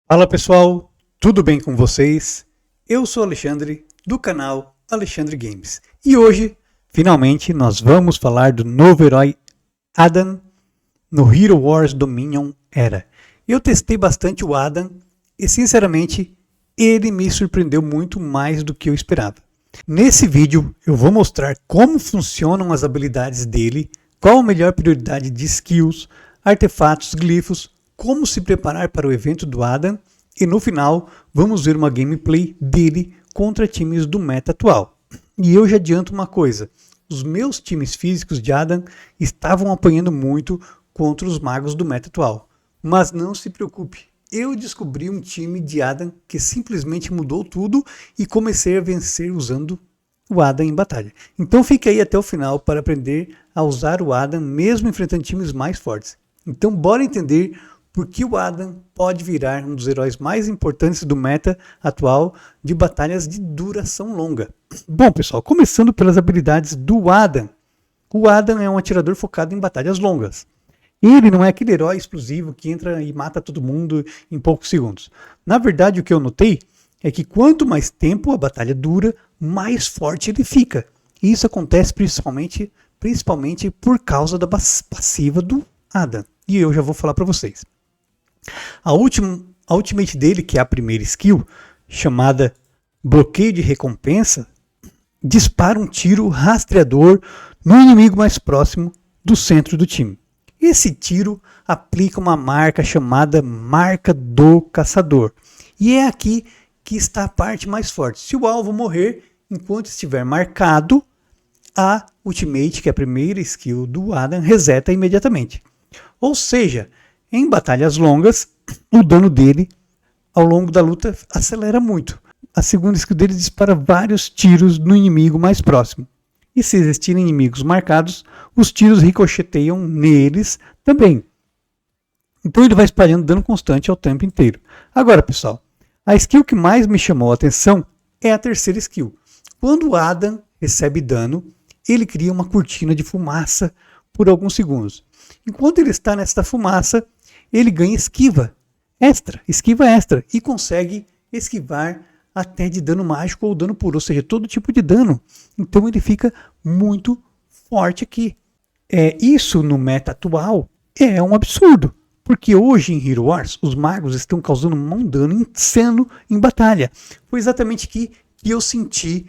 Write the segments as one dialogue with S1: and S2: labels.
S1: Fala pessoal, tudo bem com vocês? Eu sou Alexandre, do canal Alexandre Games. E hoje, finalmente, nós vamos falar do novo herói Adam no Hero Wars Dominion Era. Eu testei bastante o Adam e, sinceramente, ele me surpreendeu muito mais do que eu esperava. Nesse vídeo, eu vou mostrar como funcionam as habilidades dele, qual a melhor prioridade de skills, artefatos, glifos, como se preparar para o evento do Adam e no final vamos ver uma gameplay dele contra times do meta atual. E eu já adianto uma coisa, os meus times físicos de Adam estavam apanhando muito contra os magos do meta atual. Mas não se preocupe, eu descobri um time de Adam que simplesmente mudou tudo e comecei a vencer usando o Adam em batalha. Então fique aí até o final para aprender a usar o Adam mesmo enfrentando times mais fortes. Então bora entender por que o Adam pode virar um dos heróis mais importantes do meta atual de batalhas de duração longa. Bom pessoal, começando pelas habilidades do Adam. O Adam é um atirador focado em batalhas longas. Ele não é aquele herói explosivo que entra e mata todo mundo em poucos segundos. Na verdade, o que eu notei é que quanto mais tempo a batalha dura, mais forte ele fica. E isso acontece principalmente por causa da passiva do Adam. E eu já vou falar para vocês. A ultimate dele, que é a primeira skill, chamada bloqueio de recompensa, dispara um tiro rastreador no inimigo mais próximo do centro do time. Esse tiro aplica uma marca chamada marca do caçador. E é aqui que está a parte mais forte. Se o alvo morrer enquanto estiver marcado, a ultimate, que é a primeira skill do Adam, reseta imediatamente. Ou seja, em batalhas longas, o dano dele ao longo da luta acelera muito. A segunda skill dele dispara vários tiros no inimigo mais próximo. E se existirem inimigos marcados, os tiros ricocheteiam neles também. Então ele vai espalhando dano constante ao tempo inteiro. Agora, pessoal, a skill que mais me chamou a atenção é a terceira skill. Quando o Adam recebe dano, ele cria uma cortina de fumaça por alguns segundos. Enquanto ele está nesta fumaça, ele ganha esquiva extra, e consegue esquivar até de dano mágico ou dano puro, ou seja, todo tipo de dano. Então ele fica muito forte aqui. Isso no meta atual é um absurdo, porque hoje em Hero Wars os magos estão causando um dano insano em batalha. Foi exatamente aqui que eu senti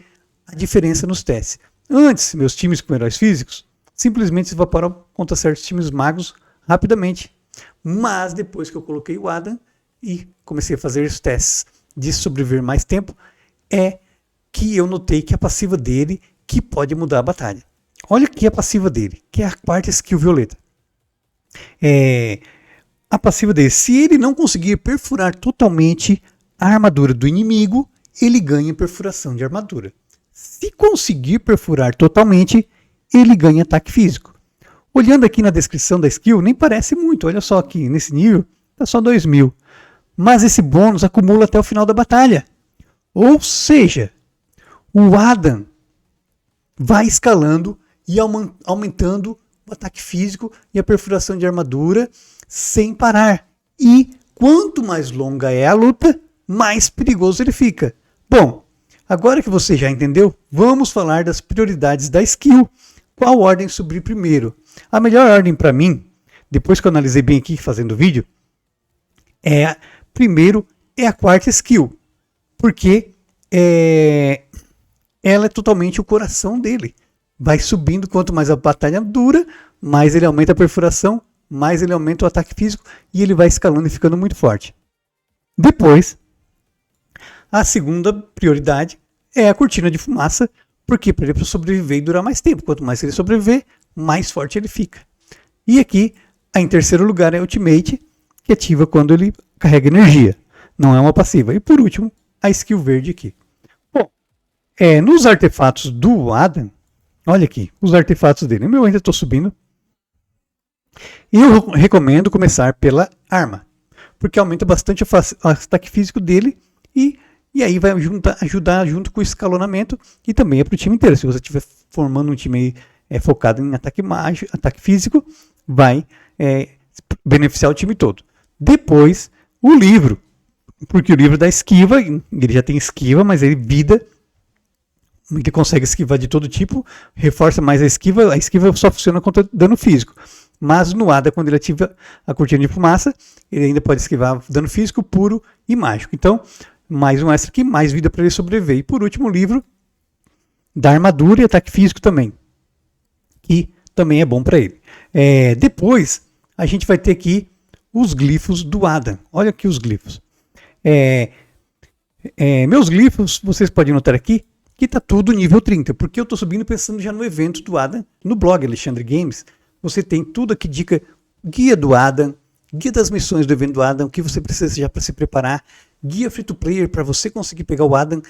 S1: a diferença nos testes. Antes, meus times com heróis físicos simplesmente se evaporam contra certos times magos rapidamente. Mas depois que eu coloquei o Adam e comecei a fazer os testes de sobreviver mais tempo, é que eu notei que a passiva dele que pode mudar a batalha. Olha aqui a passiva dele, que é a quarta skill violeta. A passiva dele, se ele não conseguir perfurar totalmente a armadura do inimigo, ele ganha perfuração de armadura. Se conseguir perfurar totalmente, ele ganha ataque físico. Olhando aqui na descrição da skill, nem parece muito. Olha só aqui, nesse nível, está só 2000. Mas esse bônus acumula até o final da batalha. Ou seja, o Adam vai escalando e aumentando o ataque físico e a perfuração de armadura sem parar. E quanto mais longa é a luta, mais perigoso ele fica. Bom, agora que você já entendeu, vamos falar das prioridades da skill. Qual ordem subir primeiro? A melhor ordem para mim, depois que eu analisei bem aqui fazendo o vídeo, primeiro é a quarta skill, porque ela é totalmente o coração dele. Vai subindo, quanto mais a batalha dura, mais ele aumenta a perfuração, mais ele aumenta o ataque físico e ele vai escalando e ficando muito forte. Depois, a segunda prioridade é a cortina de fumaça, porque para ele sobreviver e durar mais tempo. Quanto mais ele sobreviver, mais forte ele fica. E aqui, em terceiro lugar, é a ultimate, que ativa quando ele carrega energia. Não é uma passiva. E por último, a skill verde aqui. Bom, nos artefatos do Adam, olha aqui, os artefatos dele. O meu ainda estou subindo. E eu recomendo começar pela arma, porque aumenta bastante o ataque físico dele e aí vai ajudar junto com o escalonamento e também é para o time inteiro. Se você estiver formando um time focado em ataque físico, vai beneficiar o time todo. Depois, o livro. porque o livro dá esquiva, ele já tem esquiva, mas ele vida, ele consegue esquivar de todo tipo, reforça mais a esquiva só funciona contra dano físico. Mas no Ada, quando ele ativa a cortina de fumaça, ele ainda pode esquivar dano físico, puro e mágico. Então, mais um extra aqui, mais vida para ele sobreviver. E por último, o livro da armadura e ataque físico também, que também é bom para ele. Depois, a gente vai ter aqui os glifos do Adam. Olha aqui os glifos. Meus glifos, vocês podem notar aqui, que está tudo nível 30, porque eu estou subindo pensando já no evento do Adam, no blog Alexandre Games. Você tem tudo aqui, guia do Adam, guia das missões do evento do Adam, o que você precisa já para se preparar, guia free to player para você conseguir pegar o Adam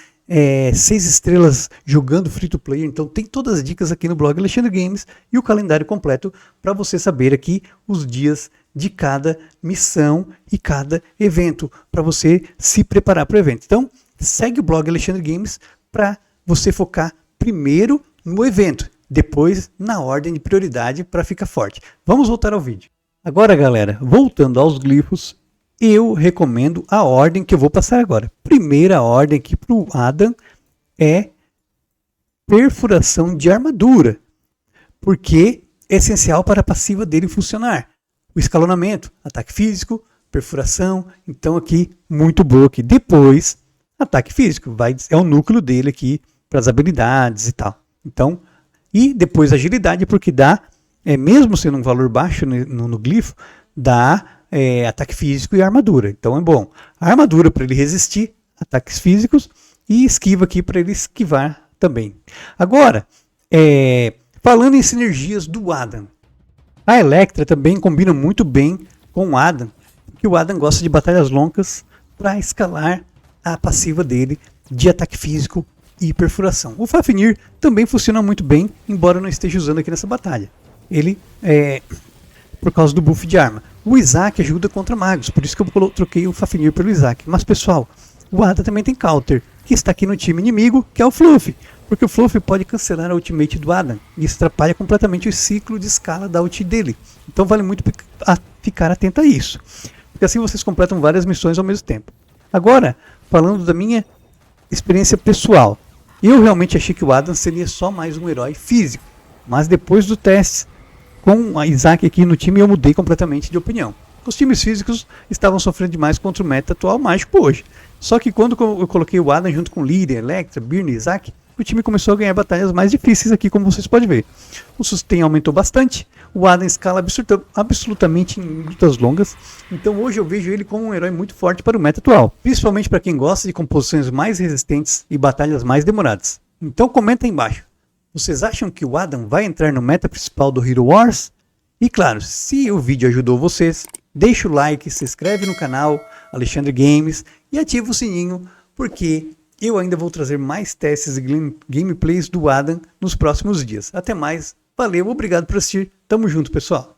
S1: 6 estrelas jogando free to player. Então tem todas as dicas aqui no blog Alexandre Games e o calendário completo para você saber aqui os dias de cada missão e cada evento, para você se preparar para o evento. Então segue o blog Alexandre Games para você focar primeiro no evento, depois na ordem de prioridade para ficar forte. Vamos voltar ao vídeo. Agora, galera, voltando aos glifos, eu recomendo a ordem que eu vou passar agora. Primeira ordem aqui para o Adam é perfuração de armadura, porque é essencial para a passiva dele funcionar. O escalonamento, ataque físico, perfuração, então aqui muito boa aqui. Depois, ataque físico, é o núcleo dele aqui para as habilidades e tal. Então, e depois agilidade, porque dá, mesmo sendo um valor baixo no glifo, dá ataque físico e armadura. Então é bom. A armadura para ele resistir ataques físicos e esquiva aqui para ele esquivar também. Agora, falando em sinergias do Adam, a Electra também combina muito bem com o Adam, porque o Adam gosta de batalhas longas para escalar a passiva dele de ataque físico e perfuração. O Fafnir também funciona muito bem, embora eu não esteja usando aqui nessa batalha. Ele por causa do buff de arma. O Isaac ajuda contra magos, por isso que eu troquei o Fafnir pelo Isaac. Mas pessoal, o Ada também tem counter, que está aqui no time inimigo, que é o Fluffy. Porque o Fluffy pode cancelar a ultimate do Adam, e isso atrapalha completamente o ciclo de escala da ult dele. Então vale muito ficar atento a isso, porque assim vocês completam várias missões ao mesmo tempo. Agora, falando da minha experiência pessoal, eu realmente achei que o Adam seria só mais um herói físico, mas depois do teste com a Isaac aqui no time eu mudei completamente de opinião. Os times físicos estavam sofrendo demais contra o meta atual mágico hoje. Só que quando eu coloquei o Adam junto com Lyria, Electra, Byrne e Isaac, o time começou a ganhar batalhas mais difíceis aqui, como vocês podem ver. O sustain aumentou bastante, o Adam escala absolutamente em lutas longas, então hoje eu vejo ele como um herói muito forte para o meta atual, principalmente para quem gosta de composições mais resistentes e batalhas mais demoradas. Então comenta aí embaixo, vocês acham que o Adam vai entrar no meta principal do Hero Wars? E claro, se o vídeo ajudou vocês, deixa o like, se inscreve no canal Alexandre Games e ativa o sininho, porque eu ainda vou trazer mais testes e gameplays do Adam nos próximos dias. Até mais, valeu, obrigado por assistir, tamo junto pessoal!